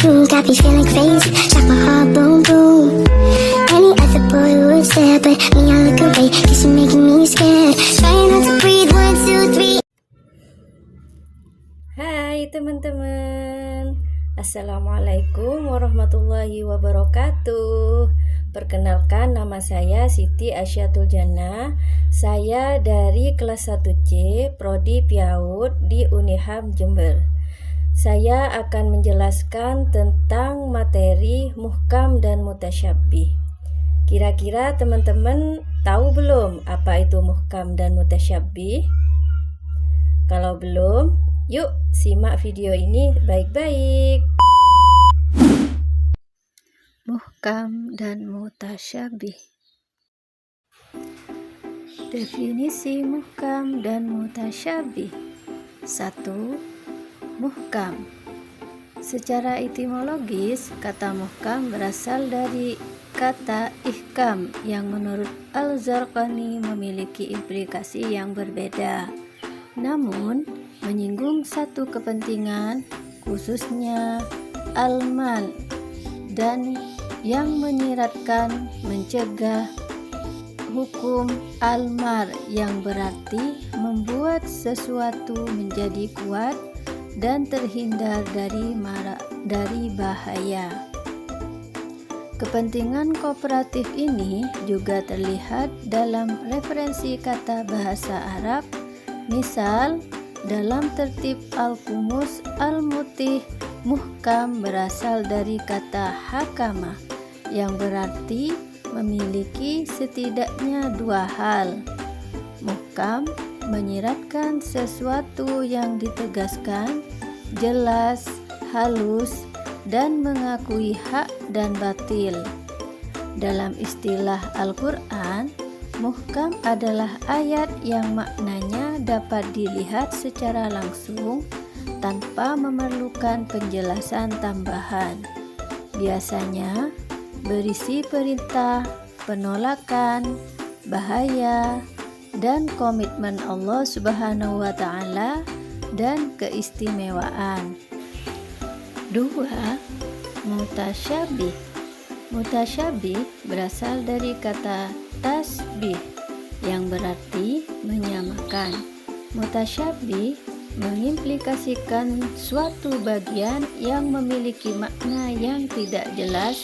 Got me feeling crazy, shot my heart boom boom. Any other boy would stare, but me I look away, cause you're making me scared. Trying not to breathe, 1, 2, 3. Hai teman-teman, Assalamualaikum warahmatullahi wabarakatuh. Perkenalkan, nama saya Siti Asyatul Jannah. Saya dari kelas 1C Prodi PIAUD di Uniham Jember. Saya akan menjelaskan tentang materi muhkam dan mutasyabih. Kira-kira teman-teman tahu belum apa itu muhkam dan mutasyabih? Kalau belum, yuk simak video ini baik-baik. Muhkam dan mutasyabih. Definisi muhkam dan mutasyabih. 1. Muhkam. Secara etimologis, kata muhkam berasal dari kata ihkam yang menurut Al-Zarqani memiliki implikasi yang berbeda. Namun, menyinggung satu kepentingan, khususnya al-mal, dan yang menyiratkan mencegah hukum al-mar yang berarti membuat sesuatu menjadi kuat dan terhindar dari bahaya. Kepentingan kooperatif ini juga terlihat dalam referensi kata bahasa Arab. Misal, dalam tertib Al-Qumus Al-Mutih, muhkam berasal dari kata hakama yang berarti memiliki setidaknya dua hal. Muhkam menyiratkan sesuatu yang ditegaskan, jelas, halus, dan mengakui hak dan batil. Dalam istilah Al-Quran, muhkam adalah ayat yang maknanya dapat dilihat secara langsung tanpa memerlukan penjelasan tambahan. Biasanya berisi perintah, penolakan, bahaya, dan komitmen Allah Subhanahu wa Ta'ala dan keistimewaan. 2. Mutasyabih. Mutasyabih berasal dari kata tasbih yang berarti menyamakan. Mutasyabih mengimplikasikan suatu bagian yang memiliki makna yang tidak jelas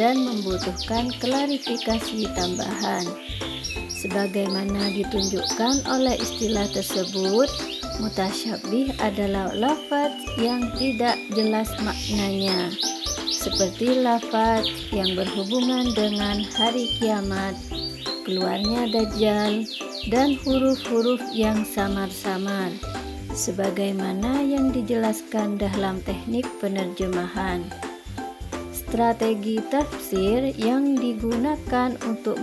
dan membutuhkan klarifikasi tambahan. Sebagaimana ditunjukkan oleh istilah tersebut, mutasyabih adalah lafaz yang tidak jelas maknanya, seperti lafaz yang berhubungan dengan hari kiamat, keluarnya Dajjal, dan huruf-huruf yang samar-samar, sebagaimana yang dijelaskan dalam teknik penerjemahan. Strategi tafsir yang digunakan untuk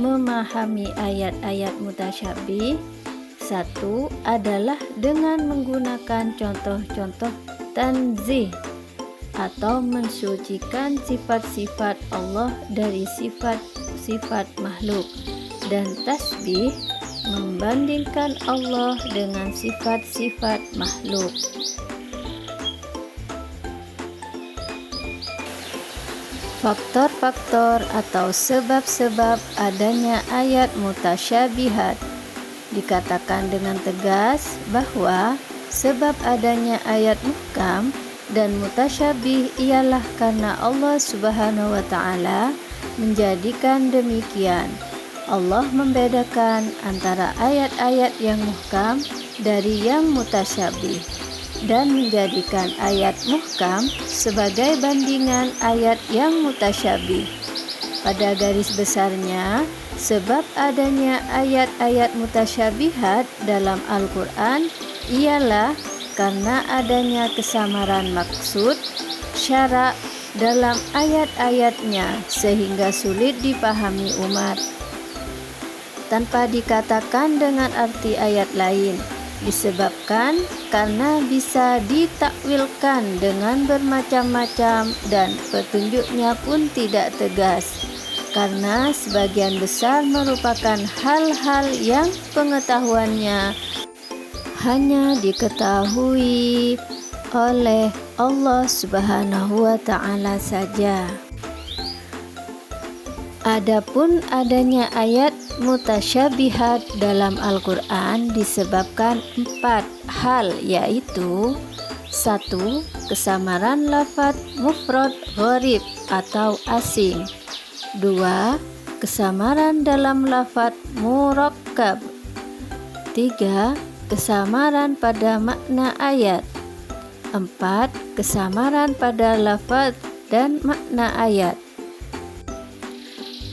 memahami ayat-ayat mutasyabih. 1. Adalah dengan menggunakan contoh-contoh tanzih atau mensucikan sifat-sifat Allah dari sifat-sifat makhluk, dan tasbih membandingkan Allah dengan sifat-sifat makhluk. Faktor-faktor atau sebab-sebab adanya ayat mutasyabihat. Dikatakan dengan tegas bahwa sebab adanya ayat muhkam dan mutasyabih ialah karena Allah Subhanahu wa Ta'ala menjadikan demikian. Allah membedakan antara ayat-ayat yang muhkam dari yang mutasyabih dan menjadikan ayat muhkam sebagai bandingan ayat yang mutasyabih. Pada garis besarnya, sebab adanya ayat-ayat mutasyabihat dalam Al-Quran ialah karena adanya kesamaran maksud, syarak dalam ayat-ayatnya sehingga sulit dipahami umat. Tanpa dikatakan dengan arti ayat lain, disebabkan karena bisa ditakwilkan dengan bermacam-macam dan petunjuknya pun tidak tegas, karena sebagian besar merupakan hal-hal yang pengetahuannya hanya diketahui oleh Allah Subhanahu wa Ta'ala saja. Adapun adanya ayat mutasyabihat dalam Al-Quran disebabkan 4 hal, yaitu 1. Kesamaran lafadz mufrad gharib atau asing. 2. Kesamaran dalam lafadz murakkab. 3. Kesamaran pada makna ayat. 4. Kesamaran pada lafadz dan makna ayat.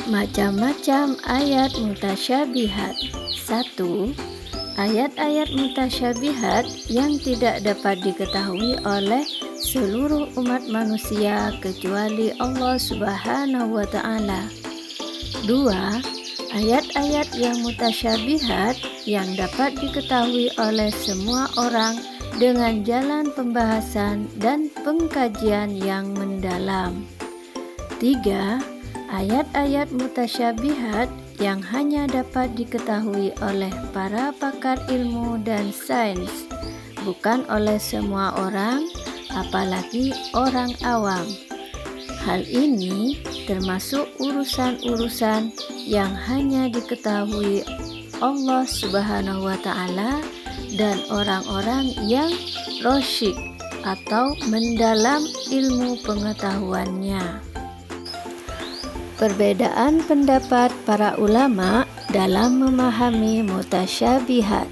Macam-macam ayat mutasyabihat. 1. Ayat-ayat mutasyabihat yang tidak dapat diketahui oleh seluruh umat manusia kecuali Allah Subhanahu wa Ta'ala. 2. Ayat-ayat yang mutasyabihat yang dapat diketahui oleh semua orang dengan jalan pembahasan dan pengkajian yang mendalam. 3. Ayat-ayat mutasyabihat yang hanya dapat diketahui oleh para pakar ilmu dan sains, bukan oleh semua orang, apalagi orang awam. Hal ini termasuk urusan-urusan yang hanya diketahui Allah Subhanahu wa Ta'ala dan orang-orang yang rasyid atau mendalam ilmu pengetahuannya. Perbedaan pendapat para ulama dalam memahami mutasyabihat.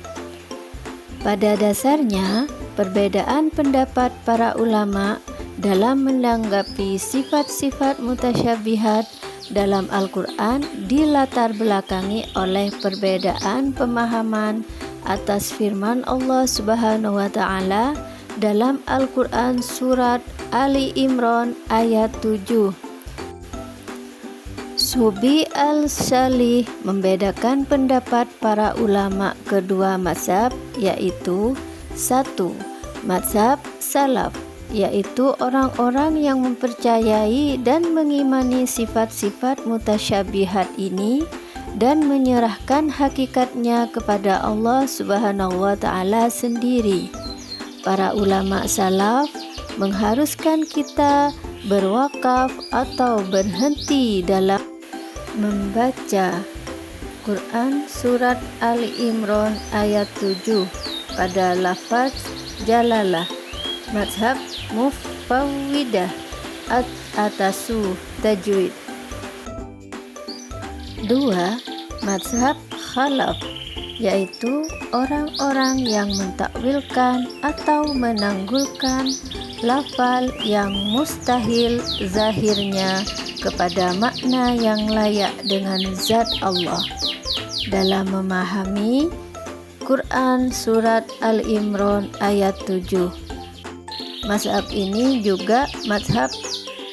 Pada dasarnya, perbedaan pendapat para ulama dalam menanggapi sifat-sifat mutasyabihat dalam Al-Quran dilatar belakangi oleh perbedaan pemahaman atas firman Allah Subhanahu wa Ta'ala dalam Al-Quran surat Ali Imran ayat 7. Subi al-Salih membedakan pendapat para ulama kedua mazhab, yaitu 1. Mazhab salaf, yaitu orang-orang yang mempercayai dan mengimani sifat-sifat mutasyabihat ini dan menyerahkan hakikatnya kepada Allah Subhanahu wa Ta'ala sendiri. Para ulama salaf mengharuskan kita berwakaf atau berhenti dalam membaca Quran surat Ali Imran ayat 7 pada lafaz jalalah, mazhab mufawwidah atasu tajwid. 2. Mazhab khalaf, yaitu orang-orang yang mentakwilkan atau menanggulkan lafal yang mustahil zahirnya kepada makna yang layak dengan zat Allah dalam memahami Quran surat Al-Imran ayat 7. Mazhab ini juga mazhab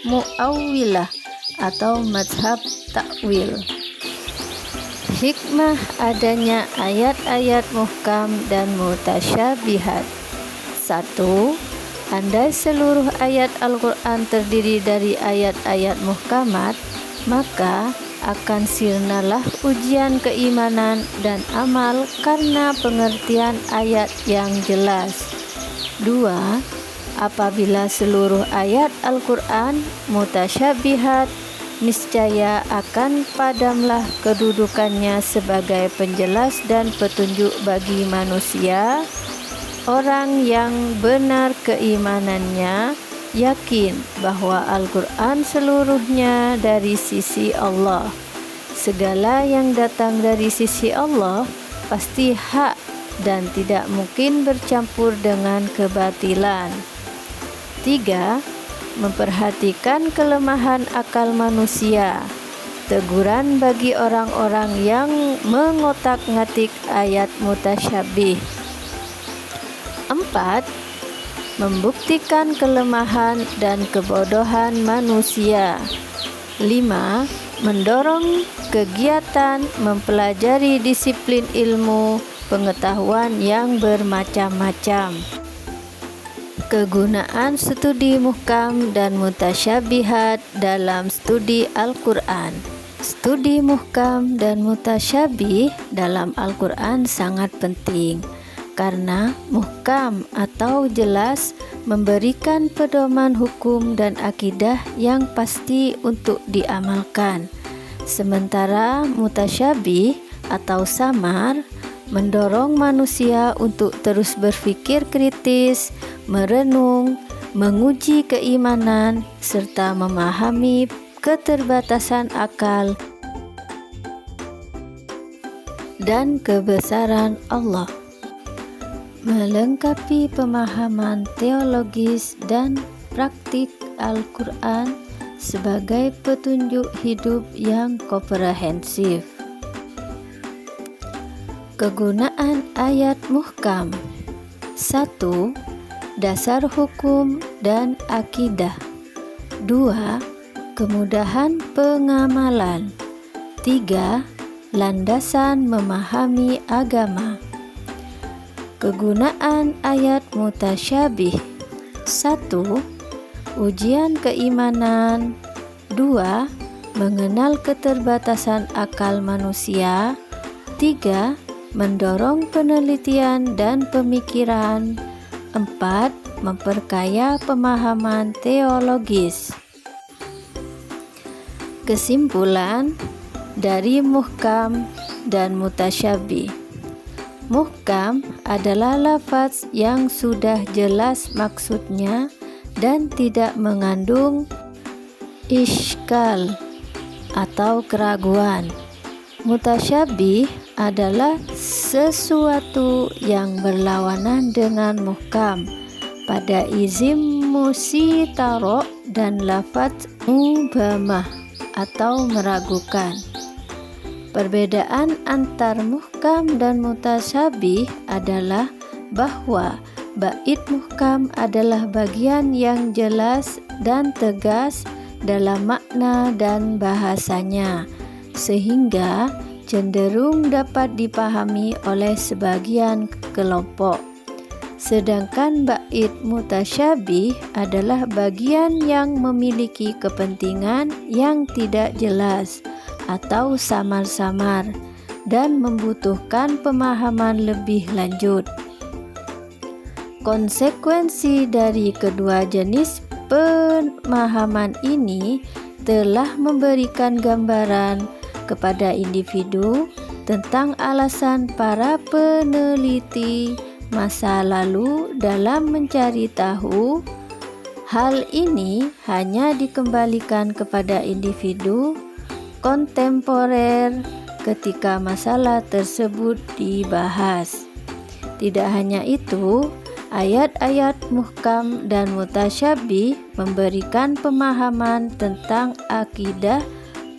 mu'awwilah atau mazhab takwil. Hikmah adanya ayat-ayat muhkam dan mutasyabihat. 1. Andai seluruh ayat Al-Quran terdiri dari ayat-ayat muhkamat, maka akan sirnalah ujian keimanan dan amal karena pengertian ayat yang jelas. 2. Apabila seluruh ayat Al-Quran mutasyabihat, niscaya akan padamlah kedudukannya sebagai penjelas dan petunjuk bagi manusia. Orang yang benar keimanannya yakin bahwa Al-Quran seluruhnya dari sisi Allah. Segala yang datang dari sisi Allah pasti hak dan tidak mungkin bercampur dengan kebatilan. 3. Memperhatikan kelemahan akal manusia. Teguran bagi orang-orang yang mengotak-ngatik ayat mutasyabih. 4. Membuktikan kelemahan dan kebodohan manusia. 5. Mendorong kegiatan mempelajari disiplin ilmu pengetahuan yang bermacam-macam. Kegunaan studi muhkam dan mutasyabihat dalam studi Al-Quran. Studi muhkam dan mutasyabih dalam Al-Quran sangat penting karena muhkam atau jelas memberikan pedoman hukum dan akidah yang pasti untuk diamalkan. Sementara mutasyabih atau samar mendorong manusia untuk terus berpikir kritis, merenung, menguji keimanan, serta memahami keterbatasan akal dan kebesaran Allah. Melengkapi pemahaman teologis dan praktik Al-Quran sebagai petunjuk hidup yang komprehensif. Kegunaan ayat muhkam. 1. Dasar hukum dan akidah. 2. Kemudahan pengamalan. 3. Landasan memahami agama. Kegunaan ayat mutasyabih. 1. Ujian keimanan. 2. Mengenal keterbatasan akal manusia. 3. Mendorong penelitian dan pemikiran. 4. Memperkaya pemahaman teologis. Kesimpulan dari muhkam dan mutasyabih. Muhkam adalah lafaz yang sudah jelas maksudnya dan tidak mengandung iskal atau keraguan. Mutasyabih adalah sesuatu yang berlawanan dengan muhkam pada izim musitaro dan lafaz mubhamah atau meragukan. Perbedaan antar muhkam dan mutasyabih adalah bahwa bait muhkam adalah bagian yang jelas dan tegas dalam makna dan bahasanya, sehingga cenderung dapat dipahami oleh sebagian kelompok. Sedangkan bait mutasyabih adalah bagian yang memiliki kepentingan yang tidak jelas atau samar-samar dan membutuhkan pemahaman lebih lanjut. Konsekuensi dari kedua jenis pemahaman ini telah memberikan gambaran kepada individu tentang alasan para peneliti masa lalu dalam mencari tahu. Hal ini hanya dikembalikan kepada individu kontemporer ketika masalah tersebut dibahas. Tidak hanya itu, ayat-ayat muhkam dan mutasyabih memberikan pemahaman tentang akidah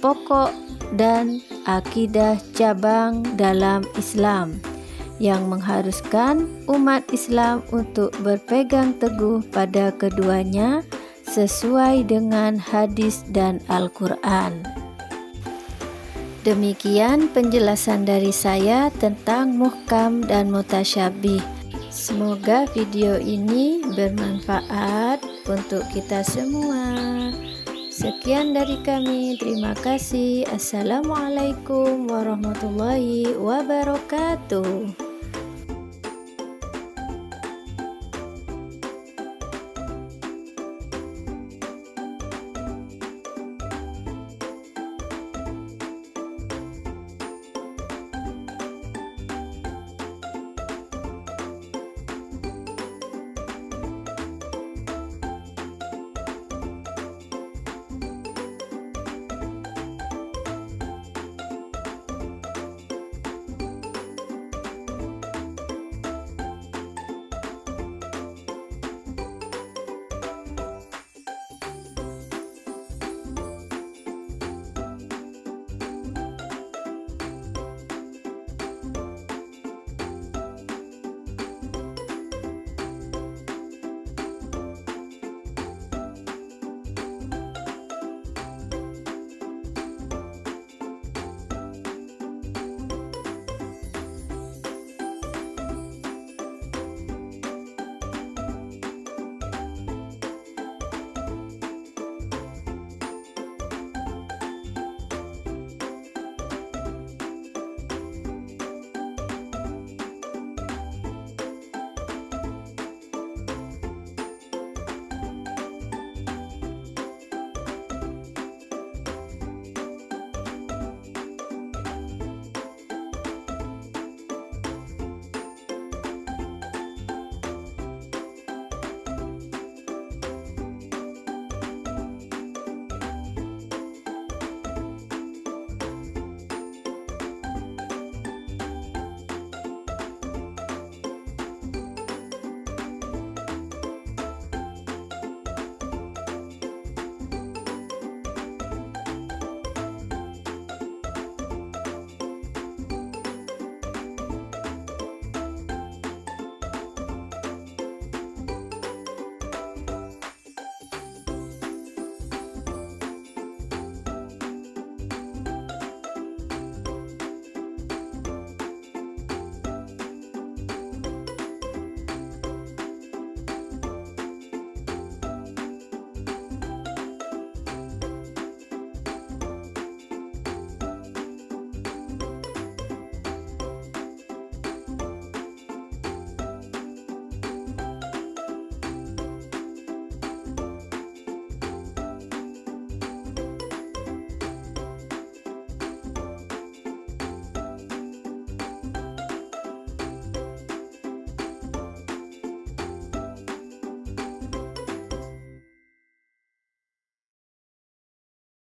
pokok dan akidah cabang dalam Islam yang mengharuskan umat Islam untuk berpegang teguh pada keduanya sesuai dengan hadis dan Al-Quran. Demikian penjelasan dari saya tentang muhkam dan mutasyabih. Semoga video ini bermanfaat untuk kita semua. Sekian dari kami, terima kasih. Assalamualaikum warahmatullahi wabarakatuh.